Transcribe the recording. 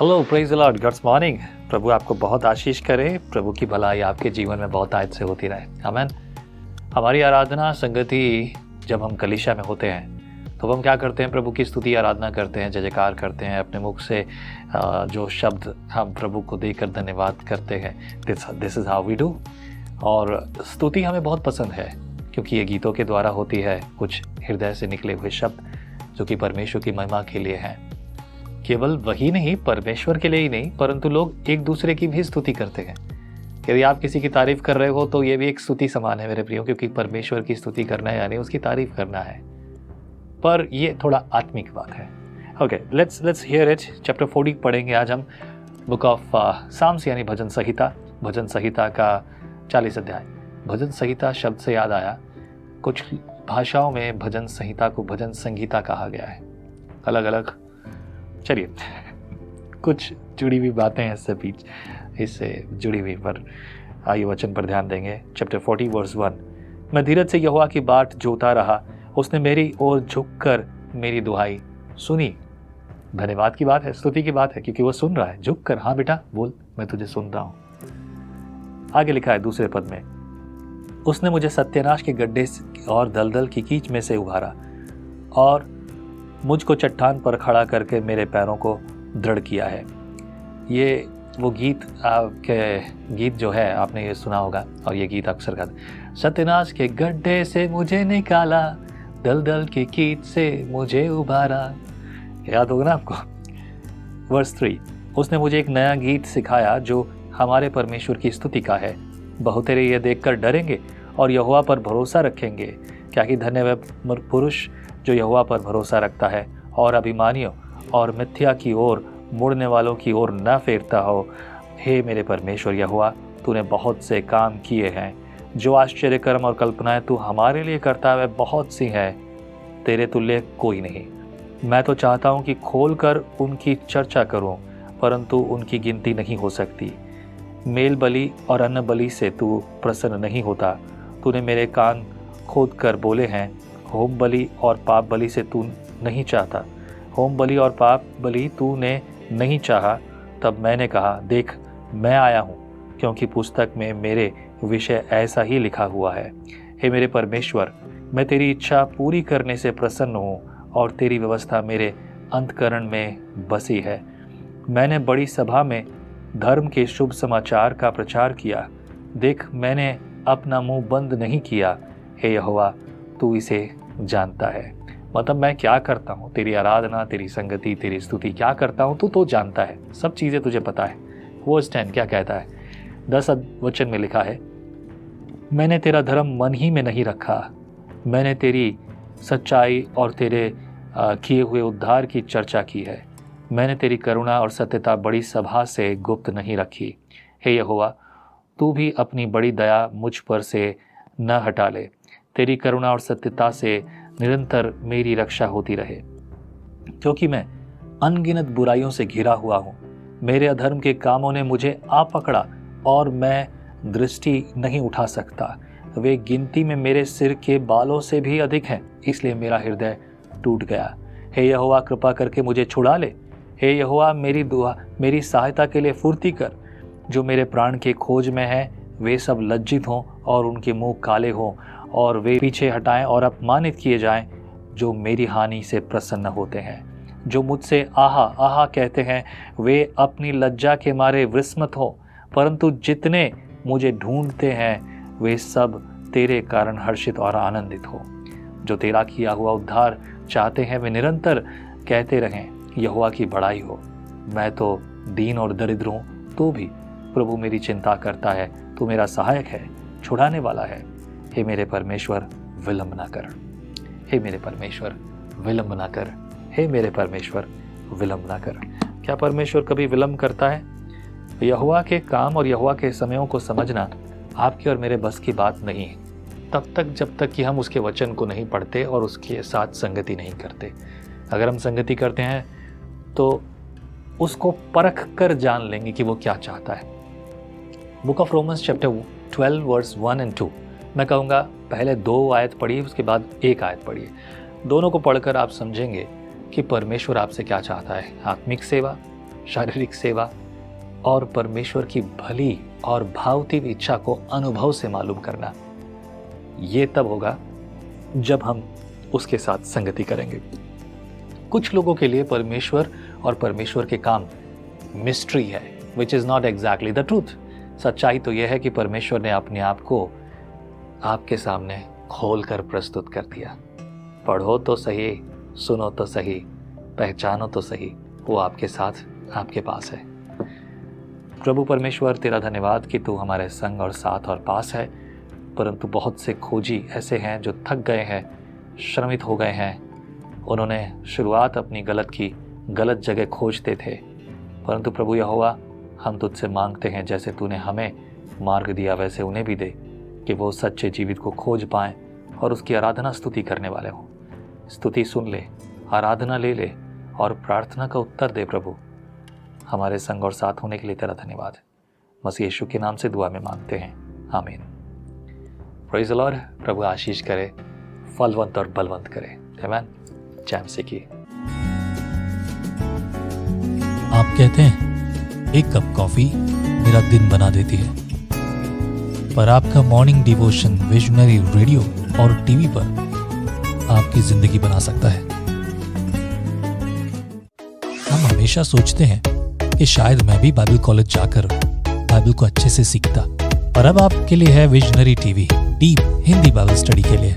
Hello, praise the Lord, good morning. प्रभु आपको बहुत आशीष करे, प्रभु की भलाई आपके जीवन में बहुत आयत से होती रहे, आमीन। हमारी आराधना संगति जब हम कलीसिया में होते हैं तो हम क्या करते हैं? प्रभु की स्तुति आराधना करते हैं, जय जयकार करते हैं, अपने मुख से जो शब्द हम प्रभु को देकर धन्यवाद करते हैं। This is how we do. और स्तुति हमें बहुत पसंद है क्योंकि ये गीतों के द्वारा होती है, कुछ हृदय से निकले हुए शब्द जो कि परमेश्वर की महिमा के लिए हैं। केवल वही नहीं, परमेश्वर के लिए ही नहीं, परंतु लोग एक दूसरे की भी स्तुति करते हैं। यदि आप किसी की तारीफ कर रहे हो तो ये भी एक स्तुति समान है मेरे प्रियो, क्योंकि परमेश्वर की स्तुति करना है यानी उसकी तारीफ करना है। पर ये थोड़ा आत्मिक बात है। Okay, let's hear it. Chapter 40 पढ़ेंगे आज हम, बुक ऑफ साम्स यानी भजन संहिता। भजन संहिता का 40 अध्याय। भजन संहिता शब्द से याद आया, कुछ भाषाओं में भजन संहिता को भजन संगीता कहा गया है, अलग अलग। चलिए, कुछ जुड़ी हुई बातें हैं इससे जुड़ी हुई, पर आइए वचन पर ध्यान देंगे। Chapter 40 verse 1। मैं धीरज से यहोवा की बाट जोता रहा, उसने मेरी ओर झुककर मेरी दुहाई सुनी। धन्यवाद की बात है, स्तुति की बात है, क्योंकि वो सुन रहा है झुककर। हाँ बेटा बोल, मैं तुझे सुन रहा हूँ। आगे लिखा है दूसरे पद में, उसने मुझे सत्यानाश के गड्ढे और दलदल की कीच में से उभारा और मुझको चट्टान पर खड़ा करके मेरे पैरों को दृढ़ किया है। ये वो गीत जो है, आपने ये सुना होगा, और ये गीत अक्सर गाते, सत्यानाश के गड्ढे से मुझे निकाला, दलदल की कीच से मुझे उभारा। याद होगा ना आपको। वर्स 3, उसने मुझे एक नया गीत सिखाया जो हमारे परमेश्वर की स्तुति का है। बहुतेरे ये देखकर डरेंगे और यहोवा पर भरोसा रखेंगे। क्या कि धन्य वह पुरुष जो यहोवा पर भरोसा रखता है और अभिमानियों और मिथ्या की ओर मुड़ने वालों की ओर न फेरता हो। हे मेरे परमेश्वर यहोवा, तूने बहुत से काम किए हैं, जो आश्चर्य कर्म और कल्पनाएं तू हमारे लिए करता है बहुत सी हैं, तेरे तुल्य कोई नहीं। मैं तो चाहता हूँ कि खोल कर उनकी चर्चा करूँ, परंतु उनकी गिनती नहीं हो सकती। मेल बलि और अन्न बलि से तू प्रसन्न नहीं होता। तूने मेरे कान खोद कर बोले हैं, होम बलि और पाप बलि से तू नहीं चाहता। होम बलि और पाप बलि तूने नहीं चाहा। तब मैंने कहा, देख मैं आया हूँ, क्योंकि पुस्तक में मेरे विषय ऐसा ही लिखा हुआ है। हे मेरे परमेश्वर, मैं तेरी इच्छा पूरी करने से प्रसन्न हूँ और तेरी व्यवस्था मेरे अंतःकरण में बसी है। मैंने बड़ी सभा में धर्म के शुभ समाचार का प्रचार किया। देख मैंने अपना मुंह बंद नहीं किया। हे यहोवा, तू इसे जानता है। मतलब मैं क्या करता हूँ, तेरी आराधना, तेरी संगति, तेरी स्तुति क्या करता हूँ, तू तो जानता है, सब चीज़ें तुझे पता है। वो स्टैंड क्या कहता है? 10 वचन में लिखा है, मैंने तेरा धर्म मन ही में नहीं रखा। मैंने तेरी सच्चाई और तेरे किए हुए उद्धार की चर्चा की है। मैंने तेरी करुणा और सत्यता बड़ी सभा से गुप्त नहीं रखी। हे यहोवा, तू भी अपनी बड़ी दया मुझ पर से न हटा ले। तेरी करुणा और सत्यता से निरंतर मेरी रक्षा होती रहे, क्योंकि मैं अनगिनत बुराइयों से घिरा हुआ हूँ। मेरे अधर्म के कामों ने मुझे आ पकड़ा और मैं दृष्टि नहीं उठा सकता। वे गिनती में मेरे सिर के बालों से भी अधिक हैं, इसलिए मेरा हृदय टूट गया। हे यहोवा, कृपा करके मुझे छुड़ा ले। हे यहोवा, मेरी सहायता के लिए फुर्ती कर। जो मेरे प्राण के खोज में है वे सब लज्जित हों और उनके मुंह काले हों, और वे पीछे हटाएं और अपमानित किए जाएं जो मेरी हानि से प्रसन्न होते हैं। जो मुझसे आहा आहा कहते हैं वे अपनी लज्जा के मारे विस्मित हो, परंतु जितने मुझे ढूंढते हैं वे सब तेरे कारण हर्षित और आनंदित हो। जो तेरा किया हुआ उद्धार चाहते हैं वे निरंतर कहते रहें, यहोवा की बड़ाई हो। मैं तो दीन और दरिद्र हूँ, तो भी प्रभु मेरी चिंता करता है। तू मेरा सहायक है, छुड़ाने वाला है। हे मेरे परमेश्वर, विलंब ना कर। हे मेरे परमेश्वर, विलंब ना कर। हे मेरे परमेश्वर, विलंब ना कर। क्या परमेश्वर कभी विलंब करता है? यहोवा के काम और यहोवा के समयों को समझना आपके और मेरे बस की बात नहीं है, तब तक जब तक कि हम उसके वचन को नहीं पढ़ते और उसके साथ संगति नहीं करते। अगर हम संगति करते हैं तो उसको परख कर जान लेंगे कि वो क्या चाहता है। Book of Romans chapter 12 verse 1 और 2। मैं कहूँगा पहले 2 आयत पढ़िए, उसके बाद 1 आयत पढ़िए। दोनों को पढ़कर आप समझेंगे कि परमेश्वर आपसे क्या चाहता है। आत्मिक सेवा शारीरिक सेवा और परमेश्वर की भली और भावती इच्छा को अनुभव से मालूम करना, ये तब होगा जब हम उसके साथ संगति करेंगे। कुछ लोगों के लिए परमेश्वर और परमेश्वर के काम मिस्ट्री है, which is not exactly the truth. सच्चाई तो यह है कि परमेश्वर ने अपने आप को आपके सामने खोल कर प्रस्तुत कर दिया। पढ़ो तो सही, सुनो तो सही, पहचानो तो सही, वो आपके साथ, आपके पास है। प्रभु परमेश्वर तेरा धन्यवाद कि तू हमारे संग और साथ और पास है। परंतु बहुत से खोजी ऐसे हैं जो थक गए हैं, श्रमित हो गए हैं। उन्होंने शुरुआत अपनी गलत जगह खोजते थे। परंतु प्रभु यहोवा, हम तुझसे मांगते हैं जैसे तूने हमें मार्ग दिया वैसे उन्हें भी दे, कि वो सच्चे जीवित को खोज पाएं और उसकी आराधना स्तुति करने वाले हों। स्तुति सुन ले, आराधना ले ले और प्रार्थना का उत्तर दे। प्रभु हमारे संग और साथ होने के लिए तेरा धन्यवाद। मसीह यीशु के नाम से दुआ में मांगते हैं, आमीन। Praise the Lord. प्रभु आशीष करे, फलवंत और बलवंत करे। आमीन। जय मसीह की। आप कहते हैं एक कप कॉफी मेरा दिन बना देती है, पर आपका मॉर्निंग डिवोशन विजनरी रेडियो और टीवी पर आपकी जिंदगी बना सकता है। हम हमेशा सोचते हैं कि शायद मैं भी बाइबल कॉलेज जाकर बाइबल को अच्छे से सीखता, पर अब आपके लिए है visionary TV, deep Hindi Bible study के लिए।